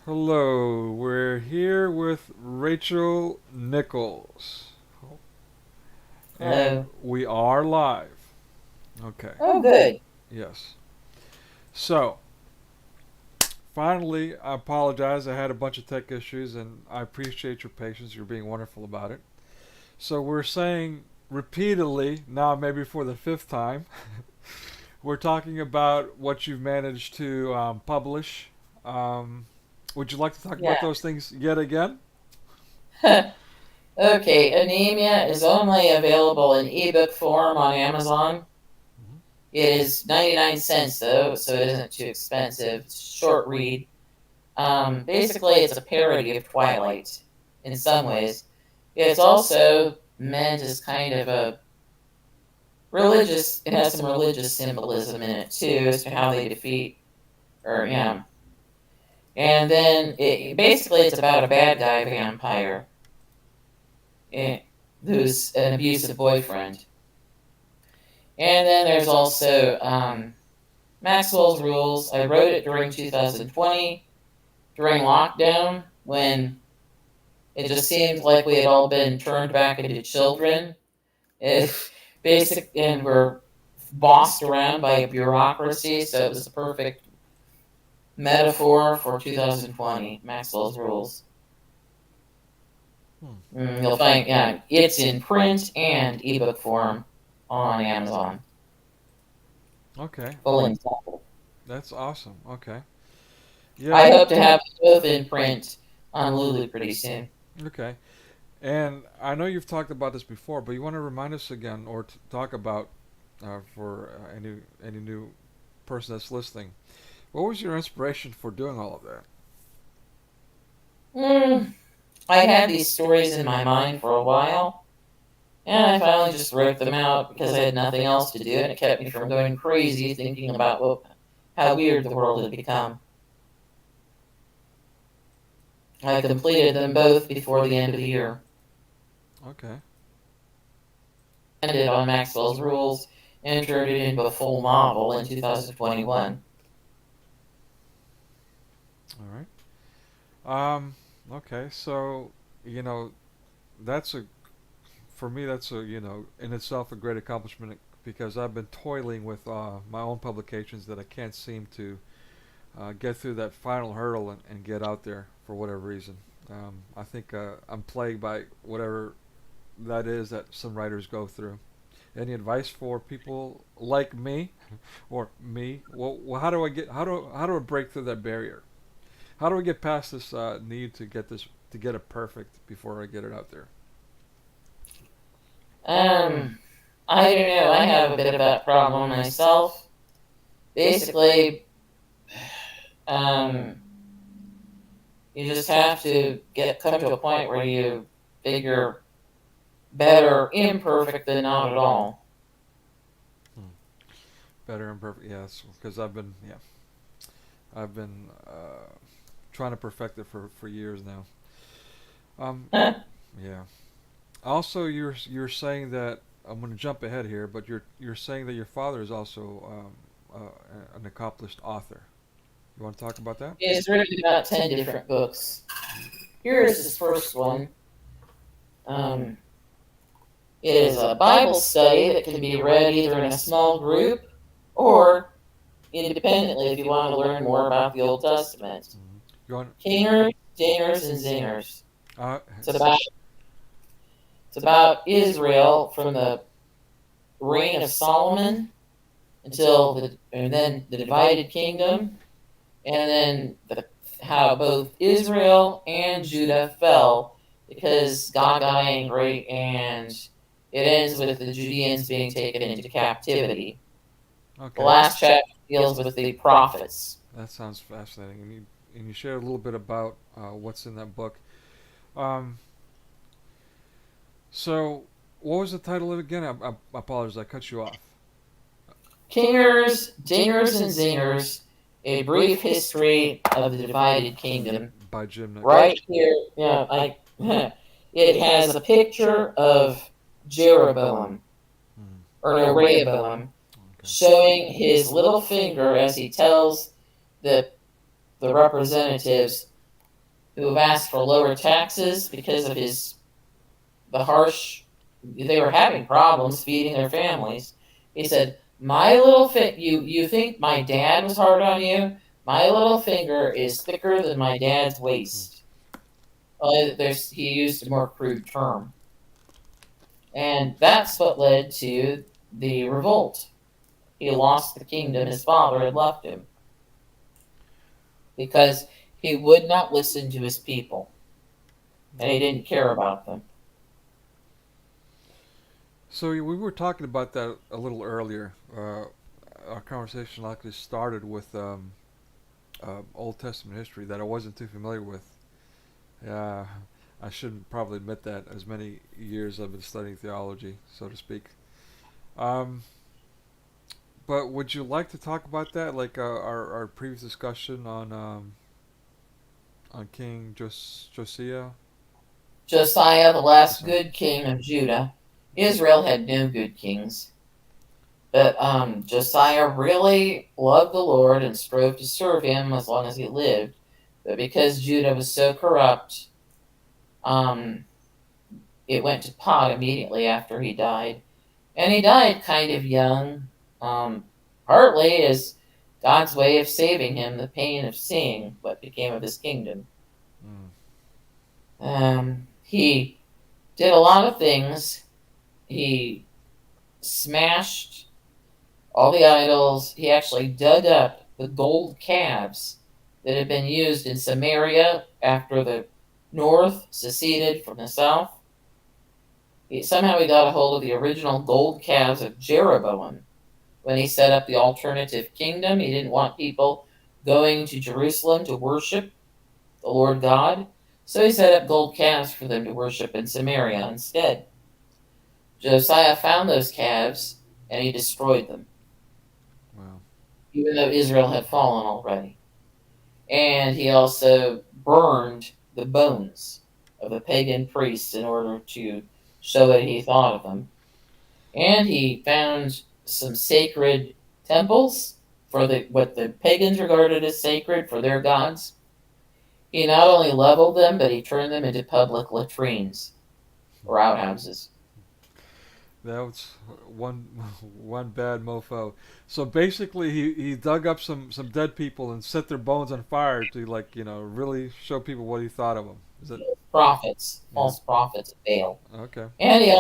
Hello, we're here with Rachel Nichols. And Hello. we are live. Okay, Oh, good. yes. So, finally, I apologize. I had a bunch of tech issues and I appreciate your patience. You're being wonderful about it. So, we're saying repeatedly, now maybe for the fifth time, we're talking about what you've managed to publish. Um, would you like to talk Yeah. about those things yet again? Okay, anemia is only available in ebook form on Amazon. Mhm. It is 99 cents though, so it isn't too expensive. It's a short read. Basically, it's a parody of Twilight in some ways. It's also meant as kind of a religious, it has some religious symbolism in it too, as to how they defeat, or, yeah. And then basically it's about a bad guy vampire eh, who's an abusive boyfriend. And then there's also Maxwell's Rules. I wrote it during 2020, during lockdown, when it just seemed like we had all been turned back into children. It, and we're bossed around by a bureaucracy, so it was the perfect metaphor for 2020, Maxwell's Rules. Hmm. You'll find, yeah, it's in print and ebook form on Amazon. Okay, Full and simple. that's awesome. Okay. I Yeah, hope to have both in print on Lulu pretty soon. okay. And I know you've talked about this before, but you want to remind us again or talk about for any new person that's listening. What was your inspiration for doing all of that? Mm, I had these stories in my mind for a while, and I finally just wrote them out because I had nothing else to do, and it kept me from going crazy thinking about how weird the world had become. I completed them both before the end of the year. Okay. Ended on Maxwell's Rules and turned it into a full novel in 2021. All right. Okay. So you know that's a for me that's a in itself a great accomplishment because I've been toiling with my own publications that I can't seem to get through that final hurdle and get out there for whatever reason. I think I'm plagued by whatever that is that some writers go through. Any advice for people like me or me? Well, how do I break through that barrier? How do I get past this need to get it perfect before I get it out there? Um, I don't know. I have a bit of that problem myself. Basically, um, you just have to come to a point where you figure better imperfect than not at all. Hmm. Better and perfect, yes, because I've been trying to perfect it for years now. Um, yeah. Also, you're saying that I'm going to jump ahead here, but you're saying that your father is also an accomplished author. You want to talk about that? He's written about 10 different books. Here's his first one. Um, it is a Bible study that can be read either in a small group or independently if you want to learn more about the Old Testament. Mm-hmm. You want? Kingers, Dingers, and Zingers. Uh, It's about it's about Israel from the reign of Solomon and then the divided kingdom, and then how both Israel and Judah fell because God got angry, and it ends with the Judeans being taken into captivity. The okay. last chapter deals with the prophets. That sounds fascinating, and you share a little bit about what's in that book. Um, so, what was the title of it again? I apologize, I cut you off. Kingers, Dingers, and Zingers, a brief history of the divided kingdom. By Jim Nichols. Right here, yeah, it has a picture of Jeroboam, Hmm. or no, Rehoboam, Okay. showing his little finger as he tells the the representatives, who have asked for lower taxes because of the harsh. They were having problems feeding their families. He said, "My little you think my dad was hard on you? My little finger is thicker than my dad's Hmm. waist." He used a more crude term, and that's what led to the revolt. He lost the kingdom his father had left him because he would not listen to his people and he didn't care about them. So we were talking about that a little earlier. Our conversation likely started with Old Testament history that I wasn't too familiar with. Yeah, I shouldn't probably admit that. As many years I've been studying theology, so to speak. Um, but would you like to talk about that, like our previous discussion on King Josiah? Josiah, the last Josiah. good king of Judah. Israel had no good kings, but Josiah really loved the Lord and strove to serve him as long as he lived. But because Judah was so corrupt, um, it went to pot immediately after he died. And he died kind of young, um, partly as God's way of saving him the pain of seeing what became of his kingdom. Mm. He did a lot of things. He smashed all the idols. He actually dug up the gold calves that had been used in Samaria after the north seceded from the south. Somehow he got a hold of the original gold calves of Jeroboam when he set up the alternative kingdom. He didn't want people going to Jerusalem to worship the Lord God, so he set up gold calves for them to worship in Samaria instead. Josiah found those calves and he destroyed them, Wow. even though Israel had fallen already. And he also burned the bones of the pagan priests in order to show what he thought of them. And he found some sacred temples for what the pagans regarded as sacred for their gods. He not only leveled them, but he turned them into public latrines or outhouses. That was one one bad mofo. So basically, he dug up some dead people and set their bones on fire to really show people what he thought of them. Is it? Prophets, Yeah. false prophets of Baal. Okay. And he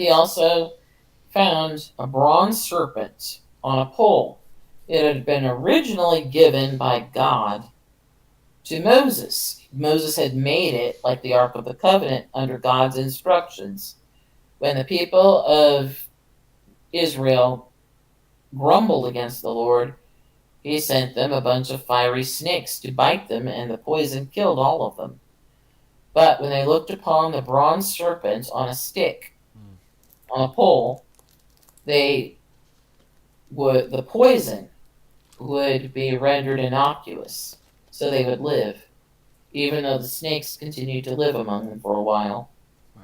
also found a bronze serpent on a pole. It had been originally given by God to Moses. Moses had made it like the Ark of the Covenant under God's instructions. When the people of Israel grumbled against the Lord, he sent them a bunch of fiery snakes to bite them, and the poison killed all of them. But when they looked upon the bronze serpent on a stick, Mm. on a pole, they the poison would be rendered innocuous, so they would live, even though the snakes continued to live among them for a while. Wow.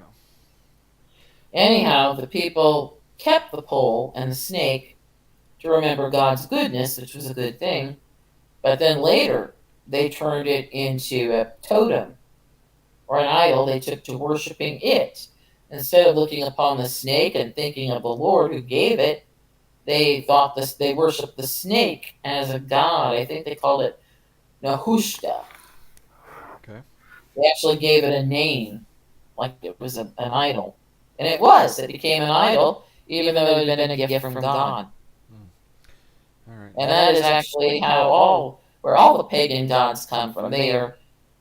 Anyhow, the people kept the pole and the snake to remember God's goodness, which was a good thing, but then later they turned it into a totem or an idol they took to worshiping it. Instead of looking upon the snake and thinking of the Lord who gave it, they worshiped the snake as a god. I think they called it Nahushta. Okay. They actually gave it a name, like it was an idol. And it was. It became an idol, even though it had been a gift from God. Mm. All right. And that is actually where all the pagan gods come from. There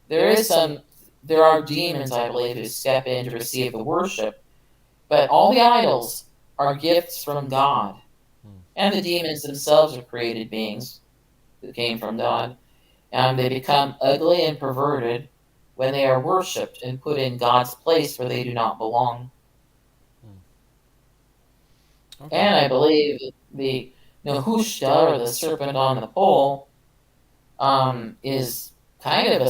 is some, there are demons, I believe, who step in to receive the worship, but all the idols are gifts from God. Mm. And the demons themselves are created beings who came from God. They become ugly and perverted when they are worshipped and put in God's place where they do not belong. Mm. Okay. And I believe the Nehushta, or the serpent on the pole, is kind of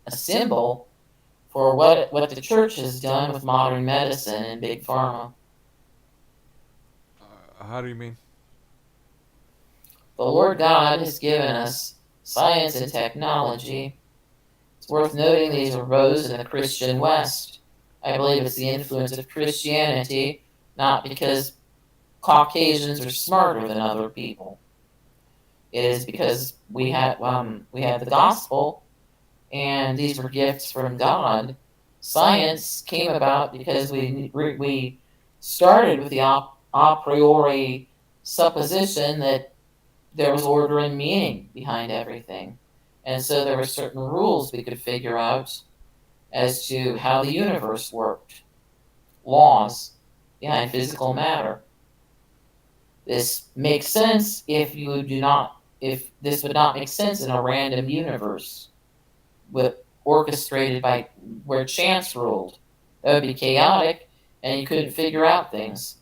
a symbol for what the church has done with modern medicine and big pharma. How do you mean? The Lord God has given us science and technology. It's worth noting these arose in the Christian West. I believe it's the influence of Christianity, not because Caucasians are smarter than other people. It is because we had the gospel, and these were gifts from God. Science came about because we started with the a priori supposition that there was order and meaning behind everything, and so there were certain rules we could figure out as to how the universe worked, laws behind physical matter. This makes sense if this would not make sense in a random universe with orchestrated by where chance ruled. That would be chaotic, and you couldn't figure out things.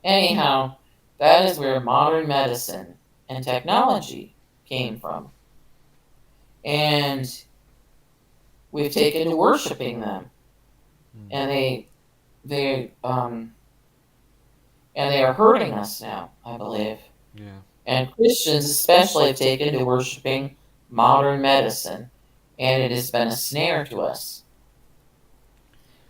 Anyhow, that is where modern medicine and technology came from, and we've taken to worshiping them, and they and they are hurting us now, I believe. Yeah. And Christians especially have taken to worshiping modern medicine, and it has been a snare to us.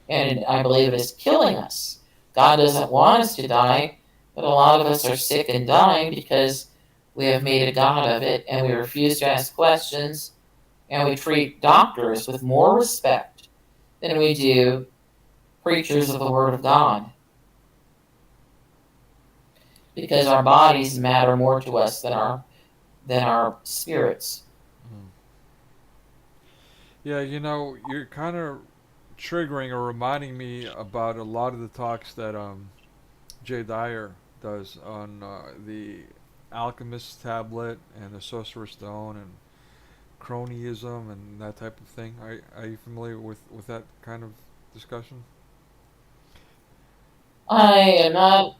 And I believe it is killing us. God doesn't want us to die, but a lot of us are sick and dying because we have made a God of it, and we refuse to ask questions, and we treat doctors with more respect than we do preachers of the Word of God, because our bodies matter more to us than our spirits. Mm. Yeah, you're kind of triggering or reminding me about a lot of the talks that Jay Dyer does on the Alchemist Tablet and the Sorcerer's Stone and cronyism and that type of thing. Are you familiar with that kind of discussion? I am not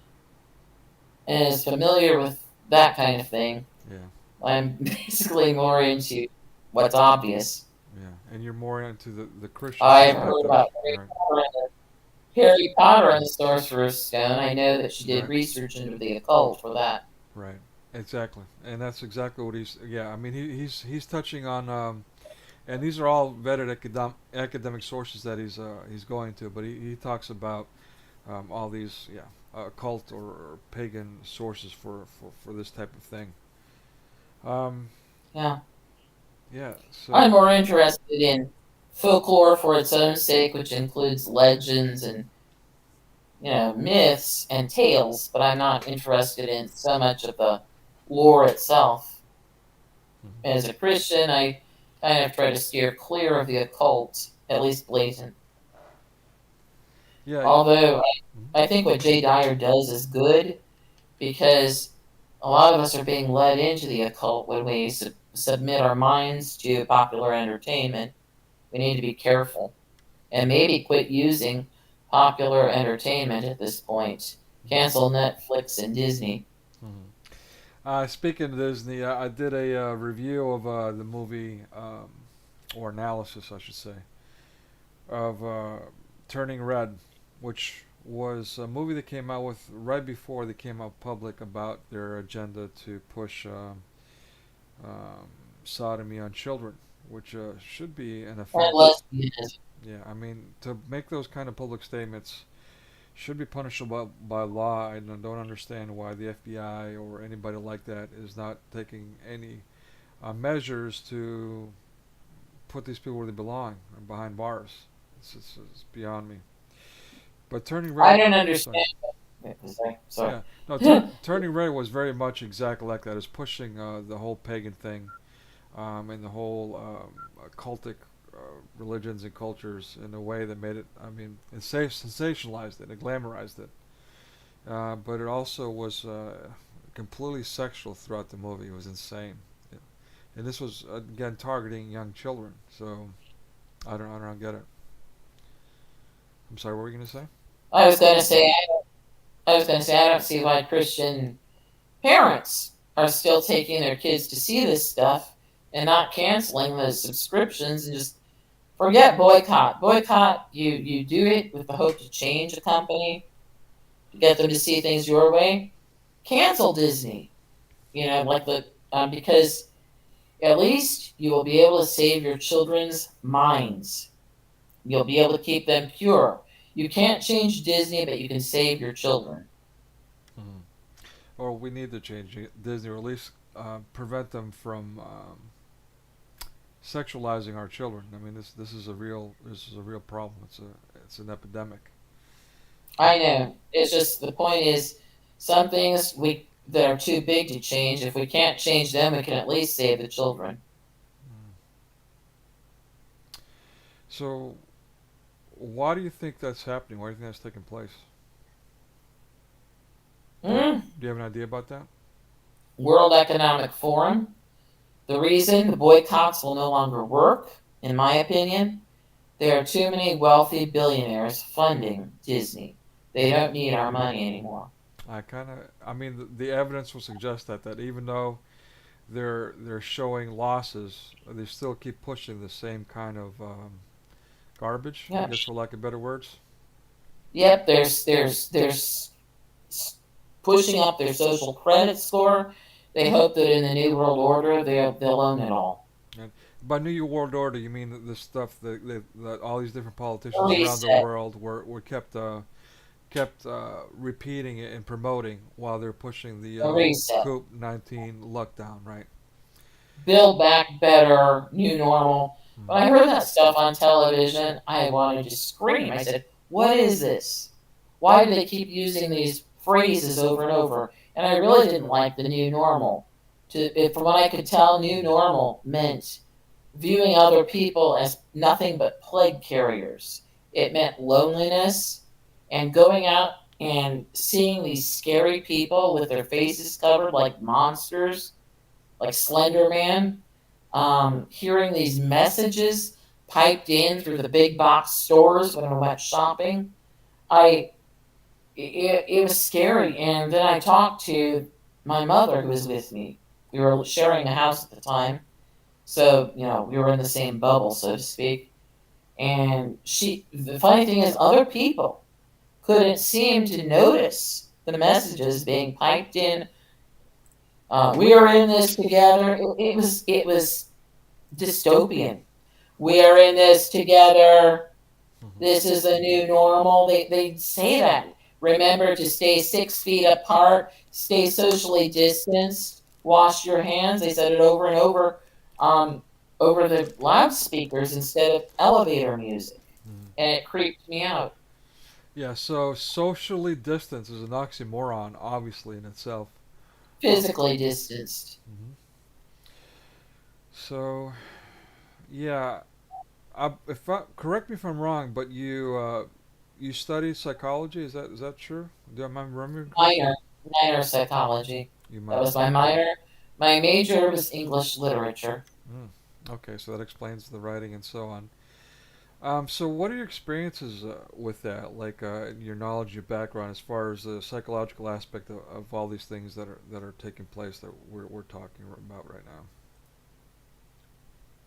as familiar with that kind of thing. Yeah, I'm basically more into what's obvious. yeah. And you're more into the Christian I've aspect heard of it, about right? Harry Potter and the Sorcerer's Stone. I know that she did Right. research into the occult for that. Right. Exactly. And that's exactly what he's. Yeah. I mean, he's touching on. And these are all vetted academic sources that he's going to, but he talks about all these occult or pagan sources for this type of thing. Um, Yeah. yeah. I'm So more interested in folklore for its own sake, which includes legends and myths and tales, but I'm not interested in so much of the lore itself. mhm. As a Christian, I kind of try to steer clear of the occult, at least blatant. Yeah. Although Mhm. I think what Jay Dyer does is good, because a lot of us are being led into the occult when we submit our minds to popular entertainment. We need to be careful and maybe quit using popular entertainment at this point. Cancel Netflix and Disney. Mhm. Speaking of Disney, I did a review of the movie, or analysis, I should say, of Turning Red, which was a movie that came out with right before they came out public about their agenda to push um, sodomy on children, which should be an And offense. lesbianism. Yeah, I mean, to make those kind of public statements should be punishable by law. I don't understand why the FBI or anybody like that is not taking any measures to put these people where they belong, behind bars. It's beyond me. But Turning I Red, don't sorry. understand. Sorry. Yeah, no, Turning Red was very much exactly like that. It's pushing the whole pagan thing and the whole cultic religions and cultures in a way that made it, I mean, it sensationalized it, it glamorized it. But it also was completely sexual throughout the movie. It was insane. Yeah. And this was, again, targeting young children. So I don't get it. I'm sorry, what were you going to say? I was going to say, I was going to say, I don't see why Christian parents are still taking their kids to see this stuff and not canceling the subscriptions and just forget boycott. Boycott, you do it with the hope to change a company, to get them to see things your way. Cancel Disney. Like the because at least you will be able to save your children's minds. You'll be able to keep them pure. You can't change Disney, but you can save your children. Mhm. Or we need to change Disney, or at least prevent them from sexualizing our children. I mean, this is a real problem. It's an epidemic. I know. It's just the point is some things we that are too big to change. If we can't change them, we can at least save the children. Mm. So, why do you think that's happening? Why do you think that's taking place? Mm. Do you have an idea about that? World Economic Forum. The reason the boycotts will no longer work, in my opinion, there are too many wealthy billionaires funding Disney. They don't need our money anymore. I mean, the evidence will suggest that even though they're showing losses, they still keep pushing the same kind of garbage, I Yep. guess, for lack of better words. Yep. There's pushing up their social credit score. They hope that in the New World Order they'll own it all. And by New World Order, you mean the stuff that all these different A politicians around the reset. world were kept repeating it and promoting while they're pushing the A reset. COVID-19 lockdown, right? Build back better, new normal. When I Hmm. heard that stuff on television, I wanted to scream. I said, "What is this? Why do they keep using these phrases over and over?" And I really didn't like the new normal. From what I could tell, new normal meant viewing other people as nothing but plague carriers. It meant loneliness and going out and seeing these scary people with their faces covered like monsters, like Slender Man, hearing these messages piped in through the big box stores when I went shopping. I it was scary, and then I talked to my mother who was with me. We were sharing a house at the time, so we were in the same bubble, so to speak. And the funny thing is, other people couldn't seem to notice the messages being piped in. We are in this together. It was dystopian. We are in this together. Hmm. This is the new normal. They say that. Remember to stay 6 feet apart, stay socially distanced, wash your hands. They said it over and um, over the loudspeakers instead of elevator music. Hmm. And it creeped me out. Yeah. So socially distance is an oxymoron, obviously in itself. Um, Physically distanced. mhm. So yeah, if correct me if I'm wrong, but you studied psychology. Is that true? Do I remember correctly? Minor, minor psychology. You That might. was my minor. My major was English literature. Mm, okay, so that explains the writing and so on. So what are your experiences with that? Like your knowledge, your background, as far as the psychological aspect of all these things that are taking place that we're talking about right now.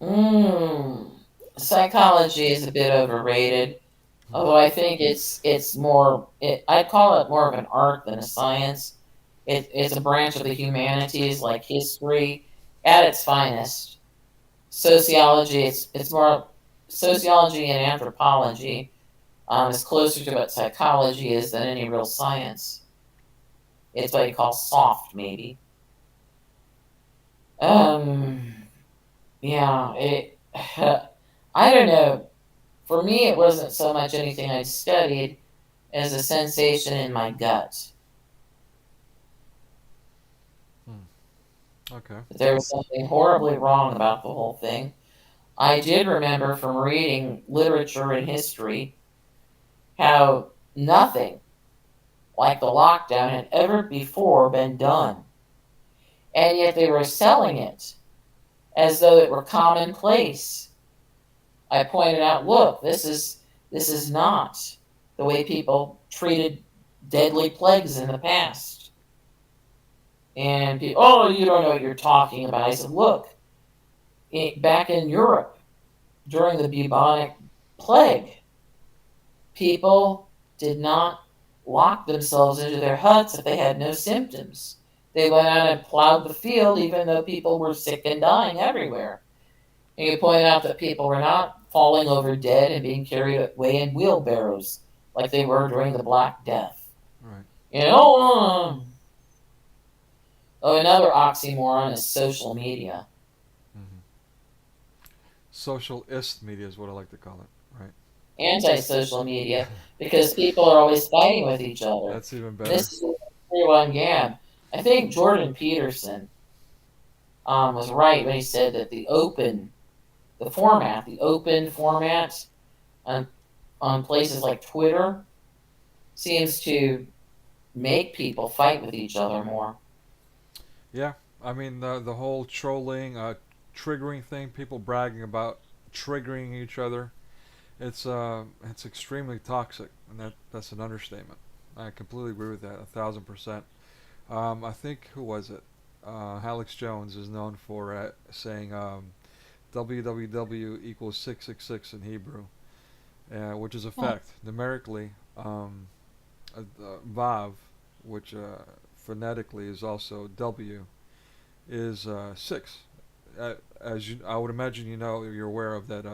Mm, psychology is a bit overrated, although I Hmm. think it's more. I'd call it more of an art than a science. It's a branch of the humanities, like history, at its finest. Sociology, it's more sociology and anthropology. Is closer to what psychology is than any real science. It's what you call soft, maybe. Um, yeah, I don't know. For me, it wasn't so much anything I'd studied as a sensation in my gut Hmm. Okay. that there was something horribly wrong about the whole thing. I did remember from reading literature and history how nothing like the lockdown had ever before been done, and yet they were selling it as though it were commonplace. I pointed out, look, this is not the way people treated deadly plagues in the past. And people, oh, you don't know what you're talking about. I said, look, back in Europe during the bubonic plague, people did not lock themselves into their huts if they had no symptoms. They went out and plowed the field even though people were sick and dying everywhere. And you point out that people were not falling over dead and being carried away in wheelbarrows like they were during the Black Death. Right. You know, oh, another oxymoron is social media. Hmm. Socialist media is what I like to call it. Right. Anti-social media, because people are always fighting with each other. That's even And this better. is everyone gab. I think Jordan Peterson was right when he said that the open format on places like Twitter seems to make people fight with each other more. Yeah. I mean, the whole trolling, triggering thing, people bragging about triggering each other. It's extremely toxic, and that's an understatement. I completely agree with that, 1,000%. I think who was it? Alex Jones is known for saying www equals 666 in Hebrew, which is a Huh. fact. Numerically, Vav, which phonetically is also W, is 6. As you, I would imagine you're aware of that.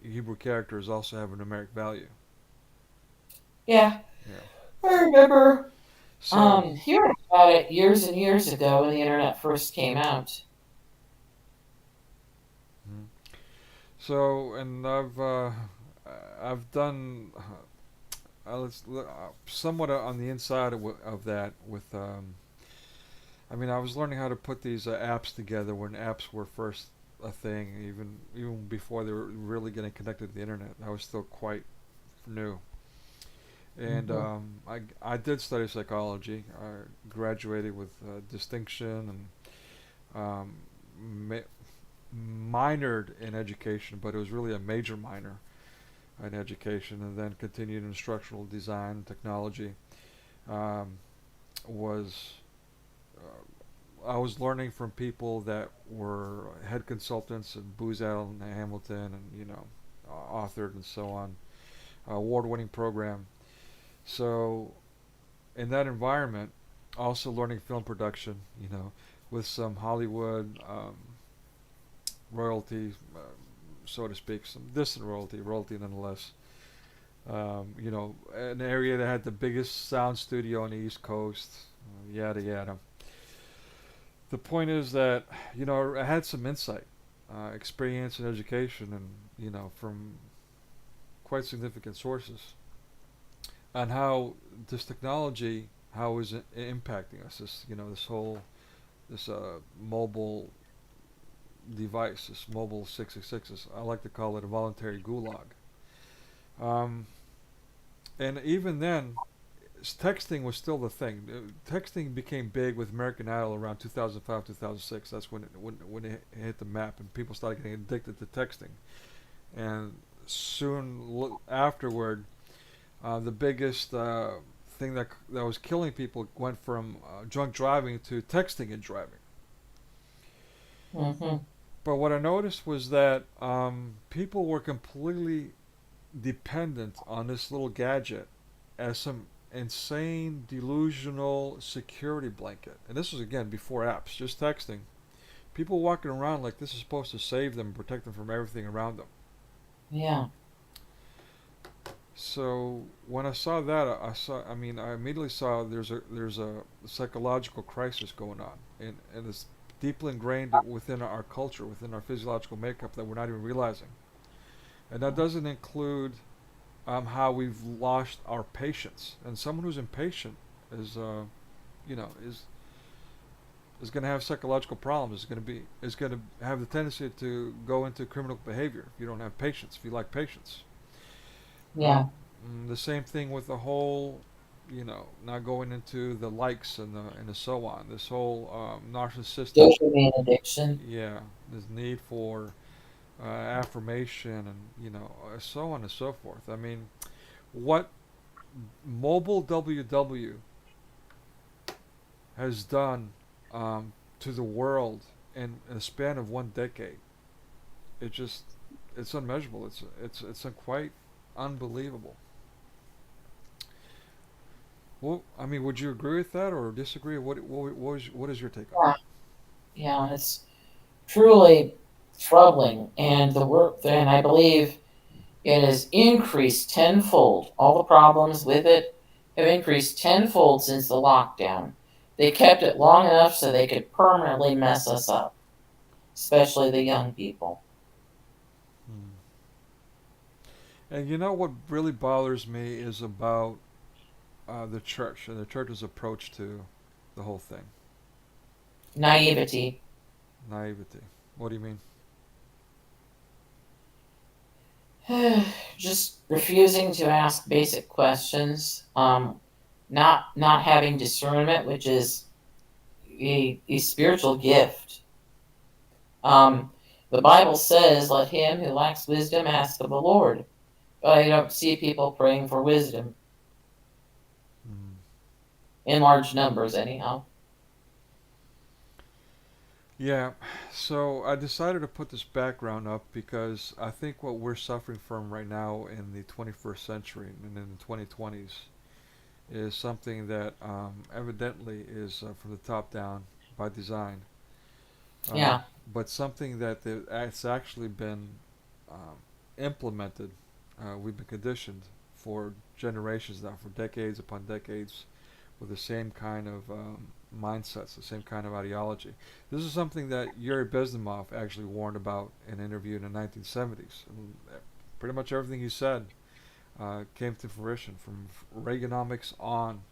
Hebrew characters also have a numeric value. Yeah, Yeah. I remember So, hearing about it years and years ago when the internet first came out. mhm. and I've done somewhat on the inside of that with. I mean, I was learning how to put these apps together when apps were first a thing, even before they were really getting connected to the internet. I was still quite new. And Hmm. I did study psychology. I graduated with distinction and minored in education, but it was really a major minor in education, and then continued in instructional design and technology. Um, was I was learning from people that were head consultants at Booz Allen Hamilton, and authored and so on, award-winning program. So in that environment, also learning film production, with some Hollywood royalty, so to speak, some distant royalty nonetheless. An area that had the biggest sound studio on the East Coast, yada yada. The point is that I had some insight, experience, and education, and from quite significant sources on how this technology, how is it impacting us. This whole this mobile device, this mobile 666. I like to call it a voluntary gulag. Um, and even then, texting was still the thing. Texting became big with American Idol around 2005, 2006. That's when it hit the map, and people started getting addicted to texting. And soon afterward, the biggest thing that was killing people went from drunk driving to texting and driving. Hmm. But what I noticed was that people were completely dependent on this little gadget as some insane delusional security blanket. And this was again before apps, just texting. People walking around like this is supposed to save them, protect them from everything around them. Yeah. So when I saw that, I immediately saw there's a psychological crisis going on, and it's deeply ingrained within our culture, within our physiological makeup that we're not even realizing. And that doesn't include how we've lost our patience. And someone who's impatient is, you know, is going to have psychological problems. Is going to have the tendency to go into criminal behavior if you don't have patience. If you lack patience, um, Yeah. the same thing with the whole, not going into the likes and the so on. This whole narcissistic, Dopamine addiction. yeah, this need for affirmation and so on and so forth. I mean, what mobile WW has done to the world in a span of 1 decade, it just it's unmeasurable. It's quite unbelievable. Well, I mean, would you agree with that or disagree? What is your take on Yeah, yeah, it's truly troubling, and the work, and I believe it has increased tenfold. All the problems with it have increased tenfold since the lockdown. They kept it long enough so they could permanently mess us up, especially the young people. it? And you know what really bothers me is about the church and the church's approach to the whole thing. Naivety. Naivety. What do you mean? Just refusing to ask basic questions, not having discernment, which is a spiritual gift. Um, the Bible says, "Let him who lacks wisdom ask of the Lord." But I don't see people praying for wisdom Mm. in large numbers, anyhow. Yeah, so I decided to put this background up because I think what we're suffering from right now in the 21st century and in the 2020s is something that evidently is from the top down by design, uh, Yeah, but something that it's actually been um, implemented. We've been conditioned for generations now, for decades upon decades, with the same kind of mindsets, the same kind of ideology. This is something that Yuri Bezdomov actually warned about in an interview in the 1970s. And pretty much everything he said came to fruition from Reaganomics on.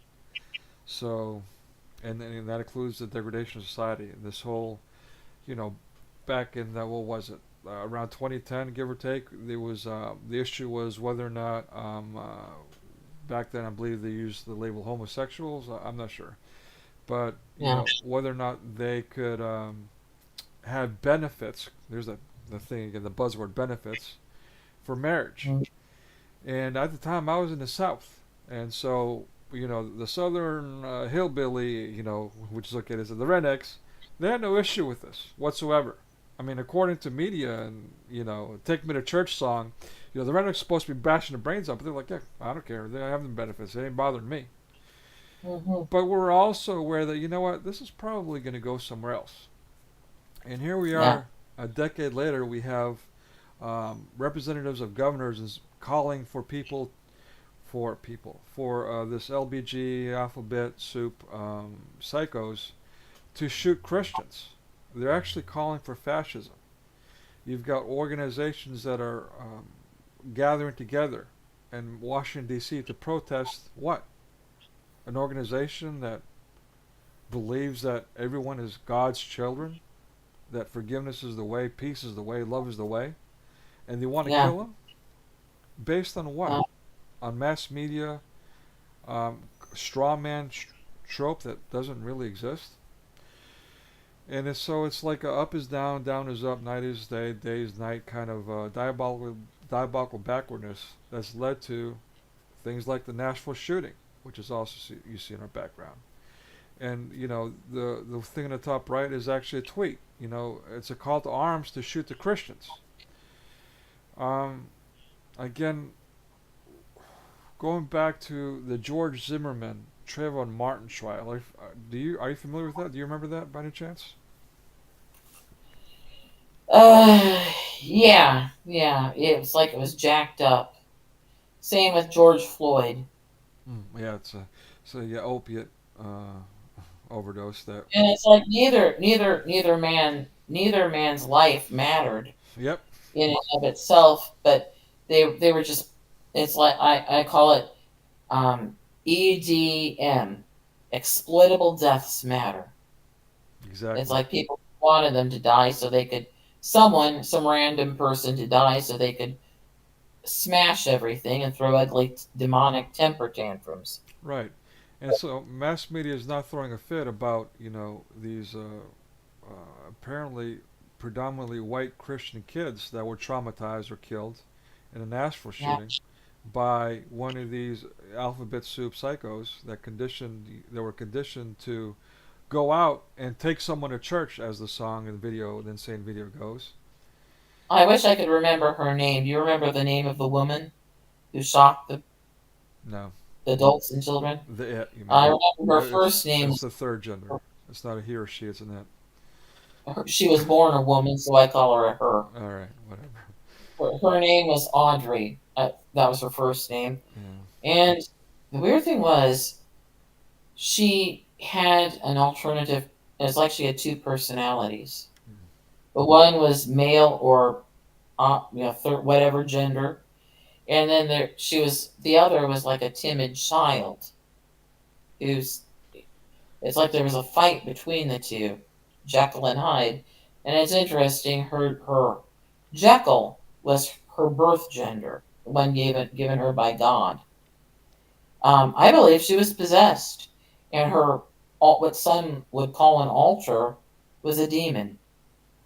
So, and that includes the degradation of society. And this whole, you know, back in what was it? Around 2010, give or take, there was the issue was whether or not back then I believe they used the label homosexuals. I'm not sure, but yeah, whether or not they could have benefits. There's the thing again, the buzzword benefits for marriage. mm, And at the time, I was in the South, and so the Southern hillbilly, which is looked at as the rednecks, they had no issue with this whatsoever. I mean, according to media and "Take Me to Church" song, the rednecks are supposed to be bashing the brains out, but they're like, yeah, I don't care. They have the benefits. It ain't bothering me. hmm, But we're also aware that what, this is probably going to go somewhere else. And here we yeah, are, a decade later, we have representatives of governors calling for this LBG alphabet soup psychos to shoot Christians. They're actually calling for fascism. You've got organizations that are gathering together in Washington D.C. to protest what? An organization that believes that everyone is God's children, that forgiveness is the way, peace is the way, love is the way, and they want to yeah, kill them based on what? uh, On mass media um, straw man trope that doesn't really exist. And it's like a up is down, down is up, night is day, day is night kind of diabolical backwardness that's led to things like the Nashville shooting, which is also you see in our background. And the thing in the top right is actually a tweet. It's a call to arms to shoot the Christians. Um, Again, going back to the George Zimmerman Trayvon Martin trial, are you familiar with that? Do you remember that by any chance? uh, yeah, yeah. It was like it was jacked up. Same with George Floyd. Yeah, it's a yeah, opiate uh, overdose. That And it's like neither man's life mattered yep, in and of itself, but they were just, it's like I call it EDM, exploitable deaths matter. It's exactly. like people wanted them to die so they could, some random person to die so they could smash everything and throw ugly demonic temper tantrums. Right, and so mass media is not throwing a fit about these apparently predominantly white Christian kids that were traumatized or killed in a Nashville Yeah, shooting by one of these alphabet soup psychos that were conditioned to go out and take someone to church, as the song and video, the insane video goes. I wish I could remember her name. Do you remember the name of the woman who shot No. the adults and children. The it, you mean? I remember her It's first name it's was the third gender. It's not a he or she. It's an it. she was born a woman, so I call her a her. All right, whatever. Her name was Audrey. That was her first name. Yeah. And the weird thing was, she had an alternative. It's like she had two personalities. The one was male or whatever gender, and then the other was like a timid child who's. It's like there was a fight between the two, Jekyll and Hyde, and it's interesting. Her Jekyll was her birth gender, the one given her by God. I believe she was possessed, and what some would call an alter was a demon,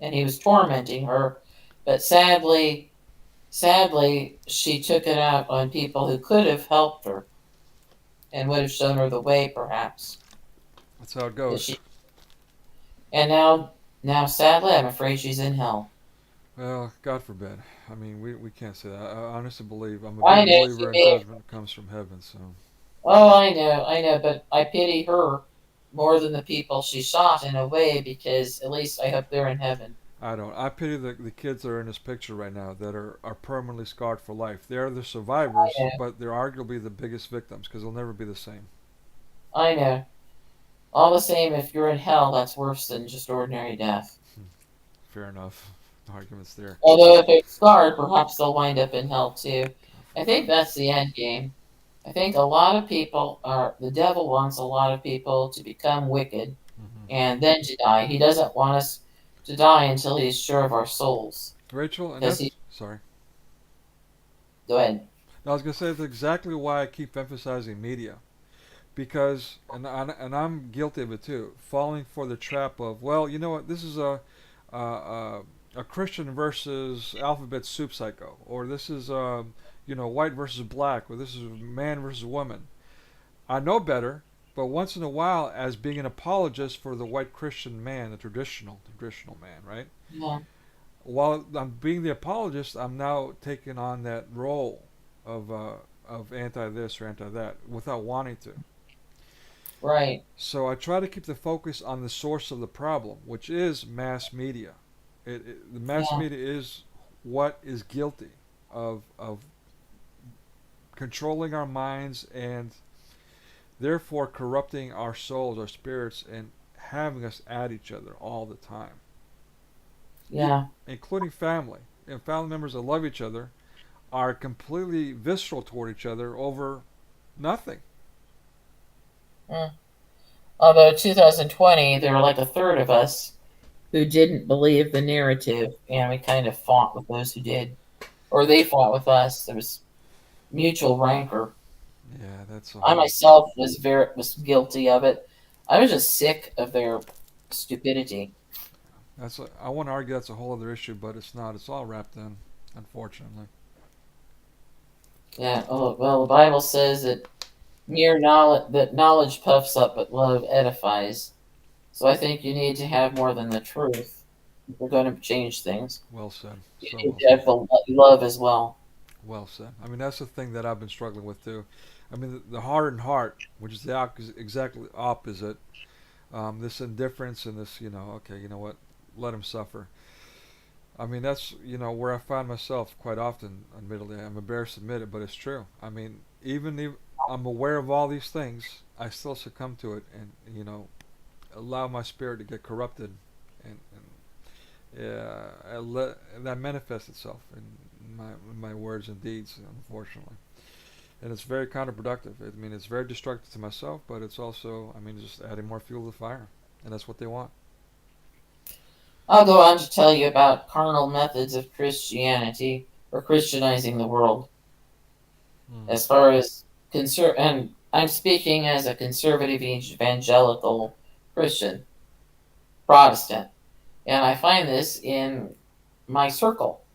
and he was tormenting her. But sadly, she took it out on people who could have helped her and would have shown her the way, perhaps. That's how it That goes. she and now, sadly, I'm afraid she's in hell. Well, God forbid. I mean, we can't say that. I honestly believe I'm a I big know she believer in may. judgment comes from heaven. So Oh, I know, but I pity her more than the people she shot in a way because at least I hope they're in heaven. I don't. I pity the kids that are in this picture right now that are permanently scarred for life. They are the survivors, I know, but they're arguably the biggest victims because they'll never be the same. I know. All the same, if you're in hell, that's worse than just ordinary death. Fair enough. No arguments there. Although if they're scarred, perhaps they'll wind up in hell too. God I think forbid. that's the end game. I think a lot of people are, the devil wants a lot of people to become wicked Hmm. and then to die. He doesn't want us to die until he's sure of our souls. Rachel, and Because he, that's sorry. go ahead. No, I was gonna say that's exactly why I keep emphasizing media because and I'm guilty of it too, falling for the trap of well, you know what, this is a, a Christian versus alphabet soup psycho, or this is white versus black, or this is man versus woman. I know better, but once in a while, as being an apologist for the white Christian man, the traditional man, right? Yeah, While I'm being the apologist, I'm now taking on that role of anti this or anti that without wanting to. right. So I try to keep the focus on the source of the problem, which is mass media. The mass Yeah, media is what is guilty of controlling our minds and therefore corrupting our souls, our spirits, and having us at each other all the time, yeah. including family. And family members that love each other are completely visceral toward each other over nothing. Mm. Although 2020, there were like a third of us who didn't believe the narrative, and we kind of fought with those who did, or they fought with us. There was mutual rancor. Yeah, that's a I whole. myself was guilty of it. I was just sick of their stupidity. I want to argue that's a whole other issue, but it's not. It's all wrapped in, unfortunately. Yeah. Oh, well, the Bible says that mere knowledge puffs up, but love edifies. So I think you need to have more than the truth if we're going to change things. Well said. You So need well to said. have the love as well. Well said. I mean, that's the thing that I've been struggling with too. I mean, the hardened heart, which is the exactly opposite. This indifference and this, okay, you know what, let him suffer. I mean, that's where I find myself quite often. Admittedly, I'm embarrassed to admit it, but it's true. I mean, even if I'm aware of all these things, I still succumb to it, and allow my spirit to get corrupted, and yeah, that manifests itself in my words and deeds, unfortunately. And it's very counterproductive. I mean, it's very destructive to myself, but it's also, I mean, just adding more fuel to the fire, and that's what they want. I'll go on to tell you about carnal methods of Christianity or Christianizing the world. Hmm. As far as and I'm speaking as a conservative evangelical Christian Protestant, and I find this in my circle.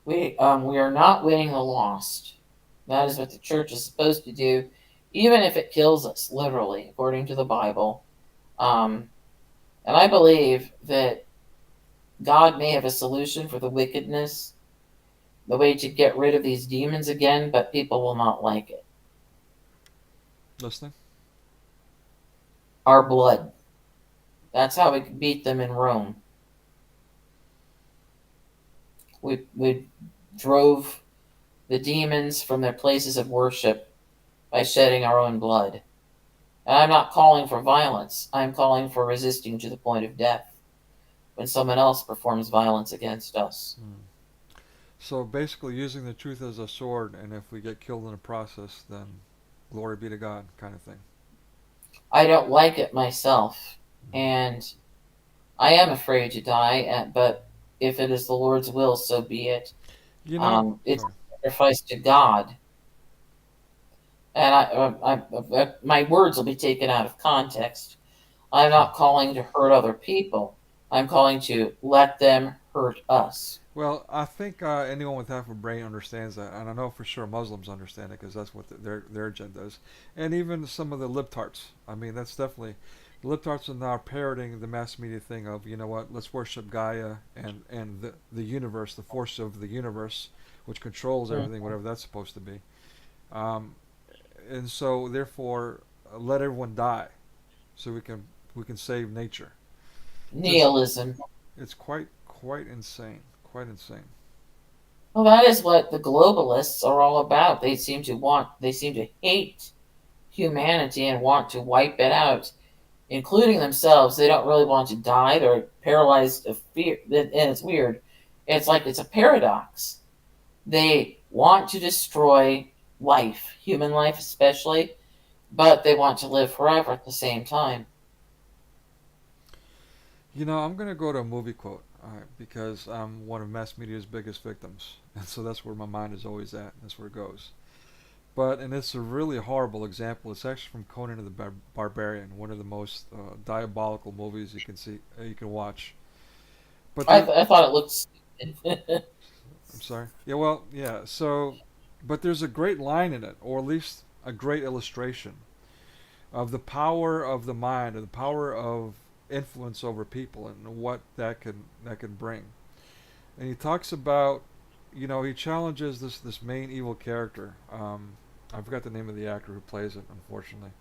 We are not winning the lost. That is what the church is supposed to do, even if it kills us, literally, according to the Bible. Um, and I believe that God may have a solution for the wickedness, the way to get rid of these demons again, but people will not like it. Listening. Our blood. That's how we beat them in Rome. We drove the demons from their places of worship by shedding our own blood. And I'm not calling for violence. I'm calling for resisting to the point of death when someone else performs violence against us. Hmm. So basically, using the truth as a sword, and if we get killed in the process, then glory be to God, kind of thing. I don't like it myself, Hmm. and I am afraid to die, but if it is the Lord's will, so be it. You know, It's sorry. a sacrifice to God, and my words will be taken out of context. I'm not calling to hurt other people. I'm calling to let them hurt us. Well, I think anyone with half a brain understands that, and I know for sure Muslims understand it because that's what their agenda is, and even some of the libtards. I mean, that's definitely the libtards are now parroting the mass media thing of, you know what, let's worship Gaia and the universe, the force of the universe, which controls Mm. everything, whatever that's supposed to be, um, and so therefore let everyone die so we can save nature. Just Nihilism. it's quite insane, quite insane. Well, that is what the globalists are all about. They seem to hate humanity and want to wipe it out, including themselves. They don't really want to die. They're paralyzed of fear. And it's weird. It's like it's a paradox. They want to destroy life, human life especially, but they want to live forever at the same time. You know, I'm gonna go to a movie quote, because I'm one of mass media's biggest victims, and so that's where my mind is always at. That's where it goes. But and it's a really horrible example. It's actually from Conan the Barbarian, one of the most diabolical movies you can watch. But there, I thought it looked stupid. I'm sorry. Yeah, well, yeah. So, but there's a great line in it, or at least a great illustration of the power of the mind and the power of influence over people and what that can bring. And he talks about, he challenges this main evil character. I forgot the name of the actor who plays it, unfortunately,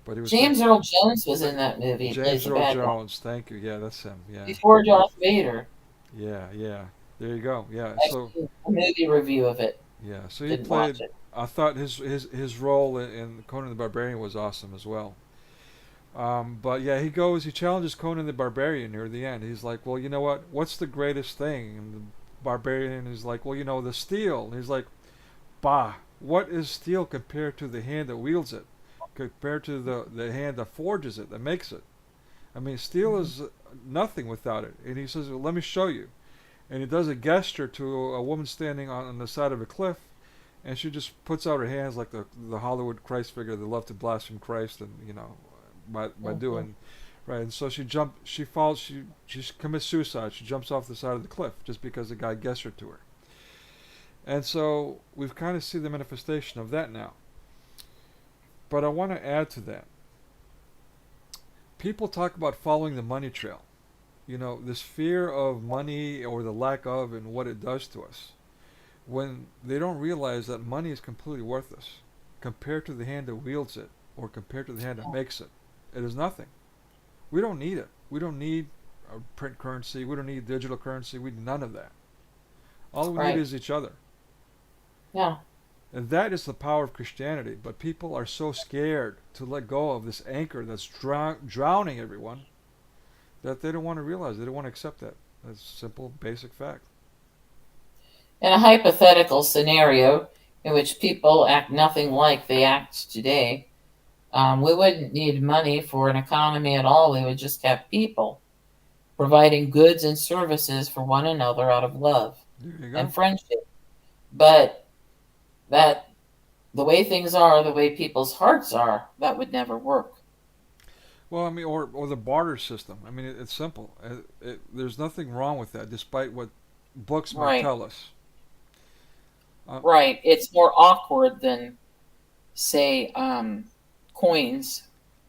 but he was saying James Earl Jones was in that movie. He plays James the Earl bad guy. Jones. Thank you. Yeah, that's him. Yeah, Before Darth Vader. yeah, yeah. There you go. Yeah. I've So seen a movie review of it. yeah, so he Didn't watch played. it. I thought his role in Conan the Barbarian was awesome as well. But yeah, he challenges Conan the Barbarian near the end. He's like, well, you know what? What's the greatest thing? And the Barbarian is like, well, the steel. And he's like, bah, what is steel compared to the hand that wields it? Compared to the hand that forges it, that makes it? I mean, steel is nothing without it. And he says, well, let me show you. And he does a gesture to a woman standing on the side of a cliff, and she just puts out her hands like the Hollywood Christ figure. They love to blaspheme Christ, and by Mm-hmm. doing right. And so she falls, she commits suicide. She jumps off the side of the cliff just because the guy gestured to her. And so we've kind of seen the manifestation of that now. But I want to add to that. People talk about following the money trail. This fear of money or the lack of and what it does to us. When they don't realize that money is completely worthless compared to the hand that wields it or compared to the hand that makes it. It is nothing. We don't need it. We don't need a print currency. We don't need digital currency. We need none of that. All we need Right. is each other. Yeah. And that is the power of Christianity. But people are so scared to let go of this anchor that's drowning everyone that they don't want to realize. They don't want to accept that. That's a simple, basic fact. In a hypothetical scenario in which people act nothing like they act today, we wouldn't need money for an economy at all. We would just have people providing goods and services for one another out of love There you and go. friendship. But that the way things are, the way people's hearts are, that would never work. Well, I mean, or the barter system. I mean, it's simple. There's nothing wrong with that, despite what books might Right. tell us. Uh, Right. It's more awkward than, say, coins,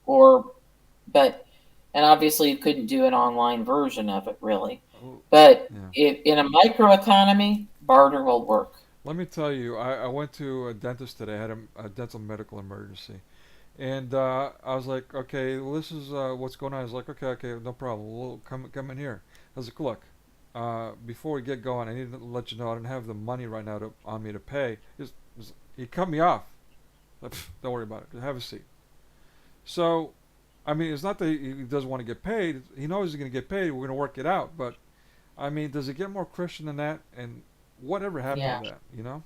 or but and obviously you couldn't do an online version of it really. oh, But yeah. if in a microeconomy, barter will work. Let me tell you, I went to a dentist today. I had a dental medical emergency, And I was like, okay, well, this is what's going on. I was like, okay, okay, no problem. We'll come in here. I was like, look, before we get going, I need to let you know I don't have the money right now on me to pay. He cut me off. Like, don't worry about it. Have a seat. So, I mean, it's not that he doesn't want to get paid. He knows he's going to get paid. We're going to work it out. But I mean, does it get more Christian than that? And whatever happened Yeah. to that? You know?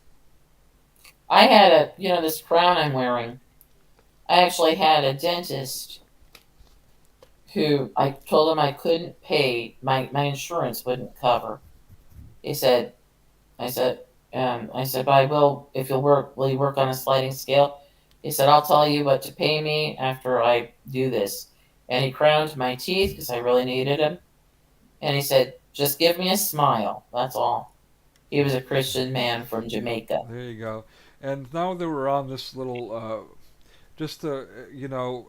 I had this crown I'm wearing. I actually had a dentist who I told him I couldn't pay, my insurance wouldn't cover. He said, I said, but I will if will you work on a sliding scale? He said, I'll tell you what to pay me after I do this. And he crowned my teeth because I really needed them. And he said, just give me a smile. That's all. He was a Christian man from Jamaica. There you go. And now that we're on this little, just to,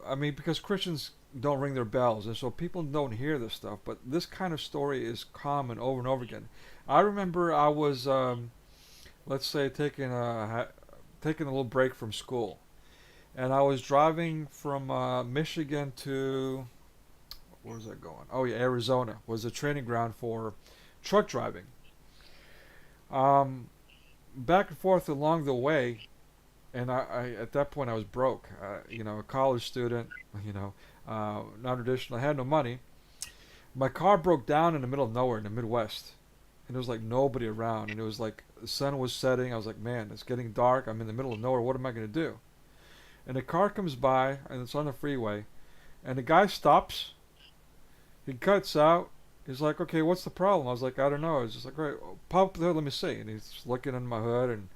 I mean, because Christians don't ring their bells, and so people don't hear this stuff. But this kind of story is common over and over again. I remember I was, let's say, taking a little break from school, and I was driving from Michigan to where was that going? Oh yeah, Arizona was a training ground for truck driving. Um, Back and forth along the way, and I at that point I was broke. A college student. Non-traditional. I had no money. My car broke down in the middle of nowhere in the Midwest, and there was like nobody around, and it was like the sun was setting. I was like, man, it's getting dark. I'm in the middle of nowhere. What am I gonna do? And a car comes by, and it's on the freeway, and the guy stops. He cuts out. He's like, okay, what's the problem? I was like, I don't know. He's just like, right, pop up the hood, let me see. And he's looking in my hood, and